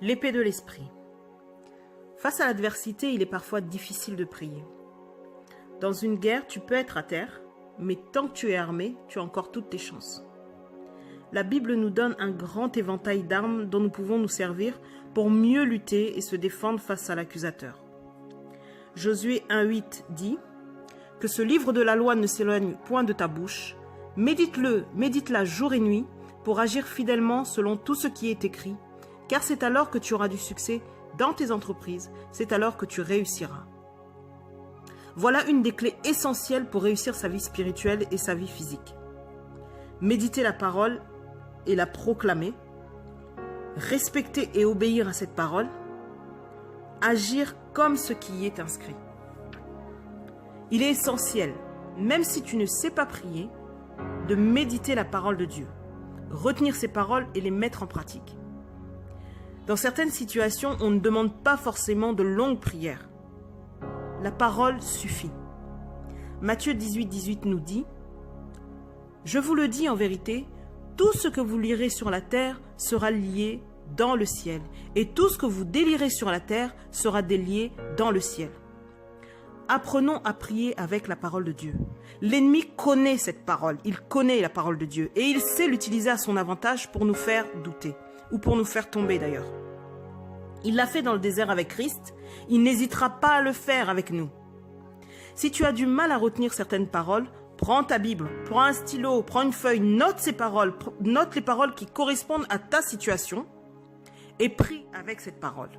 L'épée de l'esprit. Face à l'adversité, il est parfois difficile de prier. Dans une guerre, tu peux être à terre, mais tant que tu es armé, tu as encore toutes tes chances. La Bible nous donne un grand éventail d'armes dont nous pouvons nous servir pour mieux lutter et se défendre face à l'accusateur. Josué 1,8 dit que ce livre de la loi ne s'éloigne point de ta bouche, médite-la jour et nuit pour agir fidèlement selon tout ce qui est écrit, car c'est alors que tu auras du succès dans tes entreprises, c'est alors que tu réussiras. Voilà une des clés essentielles pour réussir sa vie spirituelle et sa vie physique. Méditer la parole et la proclamer, respecter et obéir à cette parole, agir comme ce qui y est inscrit. Il est essentiel, même si tu ne sais pas prier, de méditer la parole de Dieu, retenir ses paroles et les mettre en pratique. Dans certaines situations, on ne demande pas forcément de longues prières. La parole suffit. Matthieu 18 nous dit « Je vous le dis en vérité, tout ce que vous lirez sur la terre sera lié dans le ciel, et tout ce que vous délirez sur la terre sera délié dans le ciel. » Apprenons à prier avec la parole de Dieu. L'ennemi connaît cette parole, il connaît la parole de Dieu, et il sait l'utiliser à son avantage pour nous faire douter, ou pour nous faire tomber d'ailleurs. Il l'a fait dans le désert avec Christ, il n'hésitera pas à le faire avec nous. Si tu as du mal à retenir certaines paroles, prends ta Bible, prends un stylo, prends une feuille, note ces paroles, note les paroles qui correspondent à ta situation et prie avec cette parole.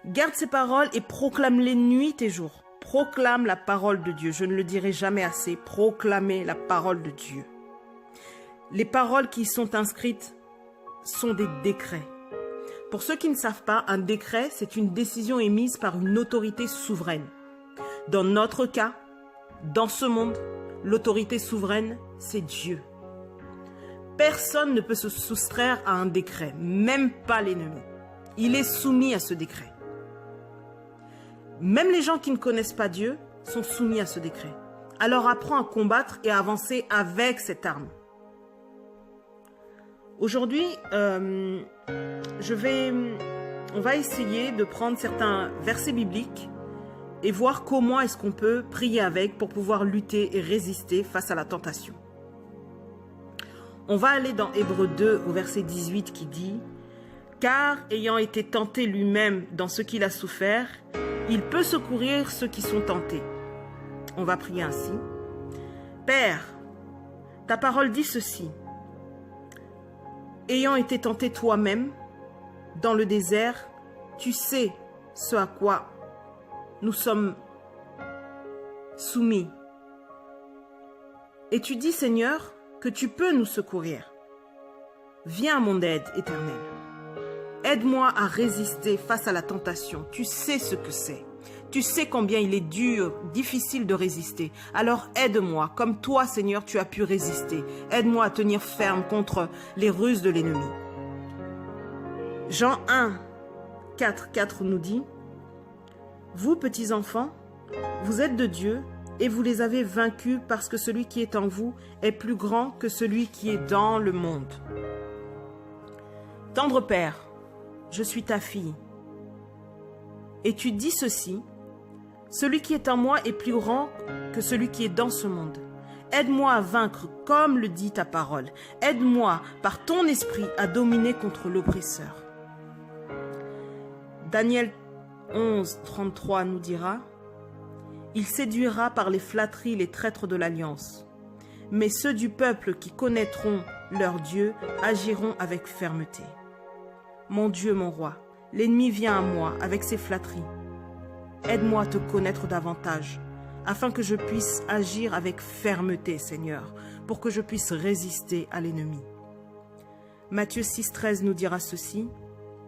Garde ces paroles et proclame-les nuit et jour. Proclame la parole de Dieu. Je ne le dirai jamais assez. Proclamez la parole de Dieu. Les paroles qui y sont inscrites sont des décrets. Pour ceux qui ne savent pas, un décret, c'est une décision émise par une autorité souveraine. Dans notre cas, dans ce monde, l'autorité souveraine, c'est Dieu. Personne ne peut se soustraire à un décret, même pas l'ennemi. Il est soumis à ce décret. Même les gens qui ne connaissent pas Dieu sont soumis à ce décret. Alors apprends à combattre et à avancer avec cette arme. Aujourd'hui, on va essayer de prendre certains versets bibliques et voir comment est-ce qu'on peut prier avec pour pouvoir lutter et résister face à la tentation. On va aller dans Hébreux 2 au verset 18 qui dit « Car ayant été tenté lui-même dans ce qu'il a souffert, il peut secourir ceux qui sont tentés. » On va prier ainsi. « Père, ta parole dit ceci. Ayant été tenté toi-même dans le désert, tu sais ce à quoi nous sommes soumis. Et tu dis, Seigneur, que tu peux nous secourir. Viens à mon aide, Éternel. Aide-moi à résister face à la tentation. Tu sais ce que c'est. Tu sais combien il est dur, difficile de résister. Alors aide-moi, comme toi, Seigneur, tu as pu résister. Aide-moi à tenir ferme contre les ruses de l'ennemi. Jean 1, 4 nous dit « Vous, petits enfants, vous êtes de Dieu et vous les avez vaincus parce que celui qui est en vous est plus grand que celui qui est dans le monde. » Tendre Père, je suis ta fille. Et tu dis ceci, celui qui est en moi est plus grand que celui qui est dans ce monde. Aide-moi à vaincre comme le dit ta parole. Aide-moi par ton esprit à dominer contre l'oppresseur. Daniel 11, 33 nous dira « Il séduira par les flatteries les traîtres de l'alliance. Mais ceux du peuple qui connaîtront leur Dieu agiront avec fermeté. Mon Dieu, mon roi, l'ennemi vient à moi avec ses flatteries. Aide-moi à te connaître davantage, afin que je puisse agir avec fermeté, Seigneur, pour que je puisse résister à l'ennemi. » Matthieu 6, 13 nous dira ceci.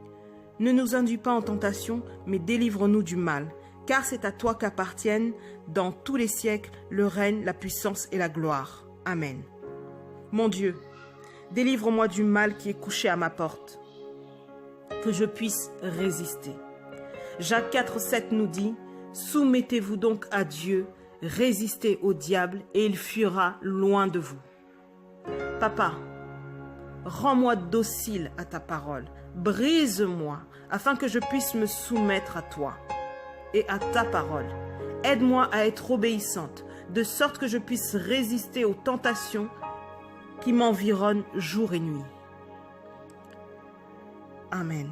« Ne nous induis pas en tentation, mais délivre-nous du mal, car c'est à toi qu'appartiennent, dans tous les siècles, le règne, la puissance et la gloire. Amen. Mon Dieu, délivre-moi du mal qui est couché à ma porte, que je puisse résister. » Jacques 4, 7 nous dit « Soumettez-vous donc à Dieu, résistez au diable et il fuira loin de vous. » Papa, Rends-moi docile à ta parole. Brise-moi afin que je puisse me soumettre à toi et à ta parole. Aide-moi à être obéissante, de sorte que je puisse résister aux tentations qui m'environnent jour et nuit. Amen.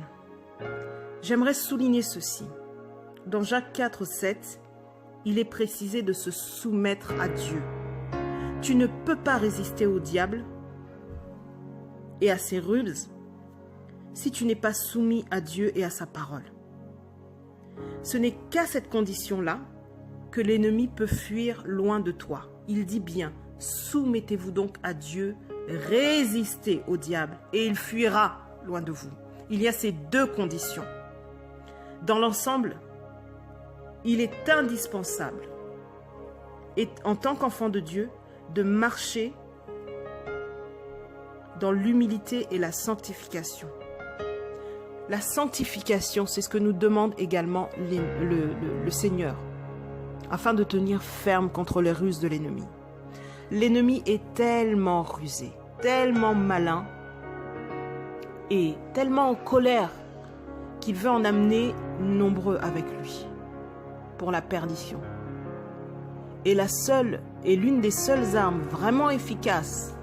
J'aimerais souligner ceci. Dans Jacques 4, 7, il est précisé de se soumettre à Dieu. Tu ne peux pas résister au diable et à ses ruses si tu n'es pas soumis à Dieu et à sa parole. Ce n'est qu'à cette condition-là que l'ennemi peut fuir loin de toi. Il dit bien, soumettez-vous donc à Dieu, résistez au diable et il fuira loin de vous. Il y a ces deux conditions. Dans l'ensemble, il est indispensable, et en tant qu'enfant de Dieu, de marcher dans l'humilité et la sanctification. La sanctification, c'est ce que nous demande également le Seigneur, afin de tenir ferme contre les ruses de l'ennemi. L'ennemi est tellement rusé, tellement malin et tellement en colère qu'il veut en amener nombreux avec lui pour la perdition. Et l'une des seules armes vraiment efficaces,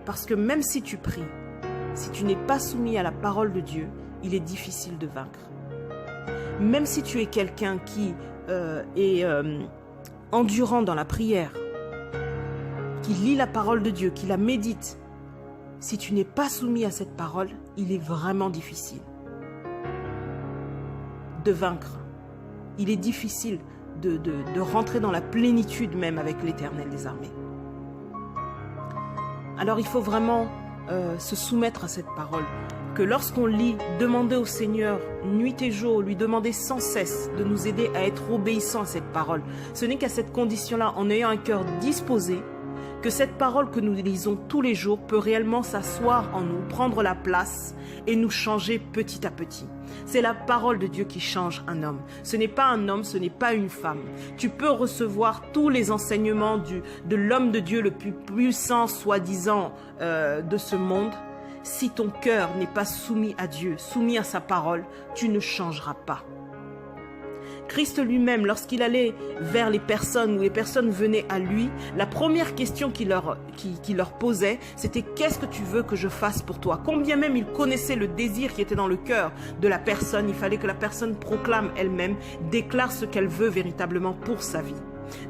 parce que même si tu pries, si tu n'es pas soumis à la parole de Dieu, il est difficile de vaincre. Même si tu es quelqu'un qui est endurant dans la prière, qui lit la parole de Dieu, qui la médite, si tu n'es pas soumis à cette parole, il est vraiment difficile de vaincre. Il est difficile de rentrer dans la plénitude même avec l'Éternel des armées. Alors il faut vraiment se soumettre à cette parole, que lorsqu'on lit, demander au Seigneur nuit et jour, lui demander sans cesse de nous aider à être obéissants à cette parole. Ce n'est qu'à cette condition-là, en ayant un cœur disposé, que cette parole que nous lisons tous les jours peut réellement s'asseoir en nous, prendre la place et nous changer petit à petit. C'est la parole de Dieu qui change un homme. Ce n'est pas un homme, ce n'est pas une femme. Tu peux recevoir tous les enseignements de l'homme de Dieu le plus puissant, soi-disant, de ce monde. Si ton cœur n'est pas soumis à Dieu, soumis à sa parole, tu ne changeras pas. Christ lui-même, lorsqu'il allait vers les personnes, ou les personnes venaient à lui, la première question qu'il leur posait, c'était « Qu'est-ce que tu veux que je fasse pour toi ?» Combien même il connaissait le désir qui était dans le cœur de la personne, il fallait que la personne proclame elle-même, déclare ce qu'elle veut véritablement pour sa vie.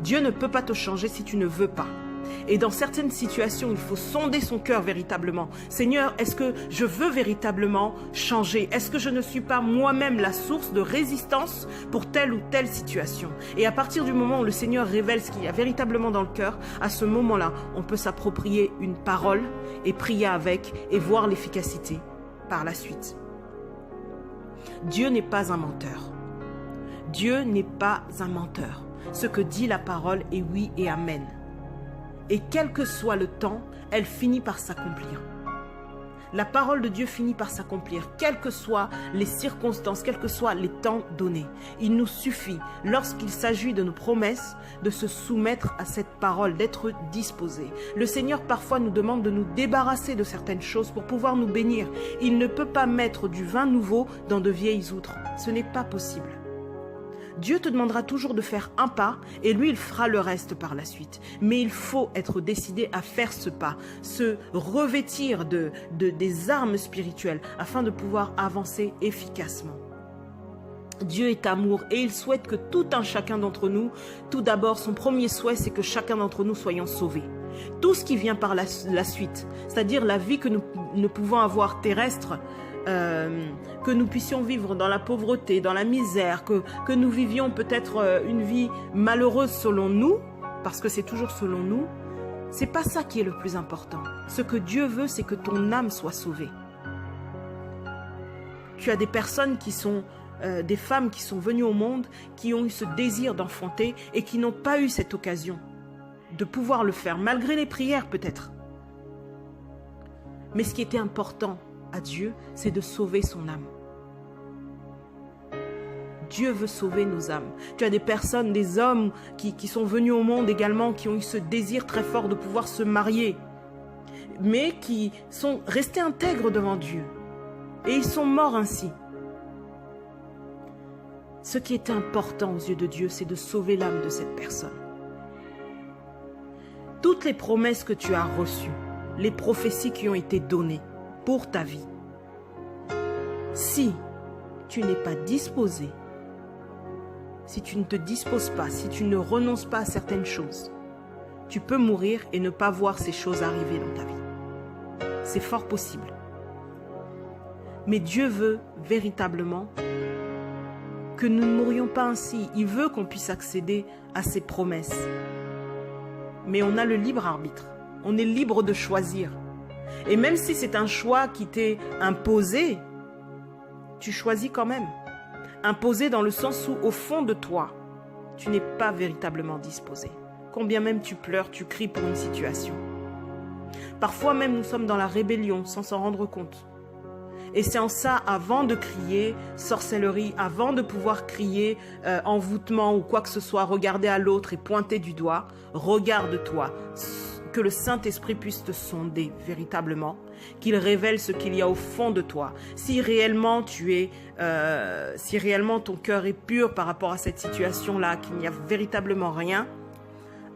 Dieu ne peut pas te changer si tu ne veux pas. Et dans certaines situations, il faut sonder son cœur véritablement. Seigneur, est-ce que je veux véritablement changer? Est-ce que je ne suis pas moi-même la source de résistance pour telle ou telle situation? Et à partir du moment où le Seigneur révèle ce qu'il y a véritablement dans le cœur, à ce moment-là, on peut s'approprier une parole et prier avec et voir l'efficacité par la suite. Dieu n'est pas un menteur. Dieu n'est pas un menteur. Ce que dit la parole est oui et amen. Et quel que soit le temps, elle finit par s'accomplir. La parole de Dieu finit par s'accomplir, quelles que soient les circonstances, quels que soient les temps donnés. Il nous suffit, lorsqu'il s'agit de nos promesses, de se soumettre à cette parole, d'être disposé. Le Seigneur parfois nous demande de nous débarrasser de certaines choses pour pouvoir nous bénir. Il ne peut pas mettre du vin nouveau dans de vieilles outres. Ce n'est pas possible. Dieu te demandera toujours de faire un pas et lui, il fera le reste par la suite. Mais il faut être décidé à faire ce pas, se revêtir des armes spirituelles afin de pouvoir avancer efficacement. Dieu est amour et il souhaite que tout un chacun d'entre nous, tout d'abord, son premier souhait, c'est que chacun d'entre nous soyons sauvés. Tout ce qui vient par la suite, c'est-à-dire la vie que nous pouvons avoir terrestre, que nous puissions vivre dans la pauvreté, dans la misère, que nous vivions peut-être une vie malheureuse selon nous, parce que c'est toujours selon nous, c'est pas ça qui est le plus important. Ce que Dieu veut, c'est que ton âme soit sauvée. Tu as des personnes qui sont, des femmes qui sont venues au monde, qui ont eu ce désir d'enfanter et qui n'ont pas eu cette occasion de pouvoir le faire, malgré les prières peut-être. Mais ce qui était important à Dieu, c'est de sauver son âme. Dieu veut sauver nos âmes. Tu as des personnes, des hommes qui sont venus au monde également, qui ont eu ce désir très fort de pouvoir se marier. mais qui sont restés intègres devant Dieu. Et ils sont morts ainsi. Ce qui est important aux yeux de Dieu, c'est de sauver l'âme de cette personne. Toutes les promesses que tu as reçues, les prophéties qui ont été données pour ta vie, si tu n'es pas disposé, si tu ne te disposes pas, si tu ne renonces pas à certaines choses, tu peux mourir et ne pas voir ces choses arriver dans ta vie. C'est fort possible. Mais Dieu veut véritablement que nous ne mourions pas ainsi. Il veut qu'on puisse accéder à ses promesses. Mais on a le libre arbitre. On est libre de choisir. Et même si c'est un choix qui t'est imposé, tu choisis quand même. Imposé dans le sens où, au fond de toi, tu n'es pas véritablement disposé. Combien même tu pleures, tu cries pour une situation. Parfois même, nous sommes dans la rébellion sans s'en rendre compte. Et c'est en ça, avant de crier sorcellerie, avant de pouvoir crier envoûtement ou quoi que ce soit, regarder à l'autre et pointer du doigt, regarde-toi. Que le Saint-Esprit puisse te sonder véritablement, qu'il révèle ce qu'il y a au fond de toi. Si réellement si réellement ton cœur est pur par rapport à cette situation-là, qu'il n'y a véritablement rien,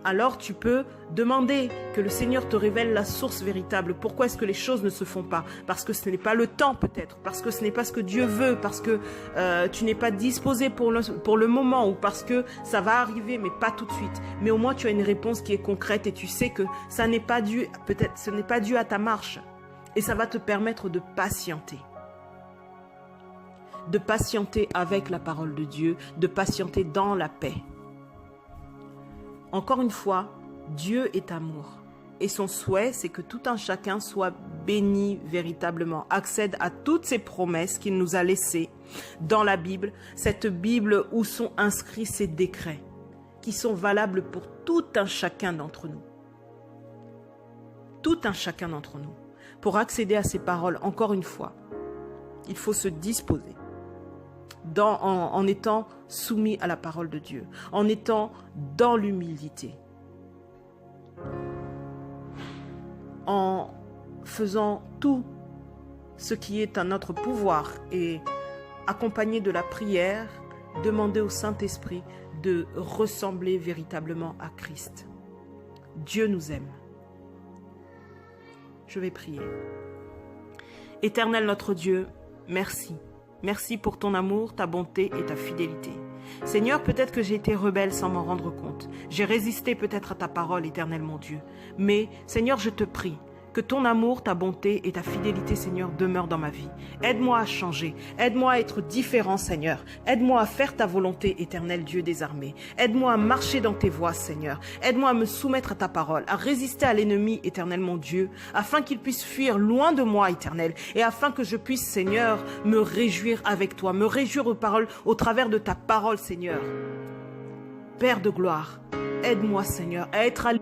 alors tu peux demander que le Seigneur te révèle la source véritable. Pourquoi est-ce que les choses ne se font pas? Parce que ce n'est pas le temps peut-être, parce que ce n'est pas ce que Dieu veut, parce que tu n'es pas disposé pour le moment, ou parce que ça va arriver mais pas tout de suite. Mais au moins tu as une réponse qui est concrète et tu sais que ça n'est pas dû, peut-être ce n'est pas dû à ta marche. Et ça va te permettre de patienter. De patienter avec la parole de Dieu, de patienter dans la paix. Encore une fois, Dieu est amour. Et son souhait, c'est que tout un chacun soit béni véritablement, accède à toutes ces promesses qu'il nous a laissées dans la Bible, cette Bible où sont inscrits ces décrets qui sont valables pour tout un chacun d'entre nous. Tout un chacun d'entre nous. Pour accéder à ces paroles, encore une fois, il faut se disposer. En étant soumis à la parole de Dieu, en étant dans l'humilité, en faisant tout ce qui est à notre pouvoir et accompagné de la prière, demander au Saint-Esprit de ressembler véritablement à Christ. Dieu nous aime. Je vais prier. Éternel notre Dieu, merci. Merci pour ton amour, ta bonté et ta fidélité. Seigneur, peut-être que j'ai été rebelle sans m'en rendre compte. J'ai résisté peut-être à ta parole, éternel mon Dieu. Mais, Seigneur, je te prie que ton amour, ta bonté et ta fidélité, Seigneur, demeurent dans ma vie. Aide-moi à changer. Aide-moi à être différent, Seigneur. Aide-moi à faire ta volonté, éternel Dieu des armées. Aide-moi à marcher dans tes voies, Seigneur. Aide-moi à me soumettre à ta parole, à résister à l'ennemi, éternel mon Dieu, afin qu'il puisse fuir loin de moi, éternel, et afin que je puisse, Seigneur, me réjouir avec toi, me réjouir aux paroles, au travers de ta parole, Seigneur. Père de gloire, aide-moi, Seigneur, à être à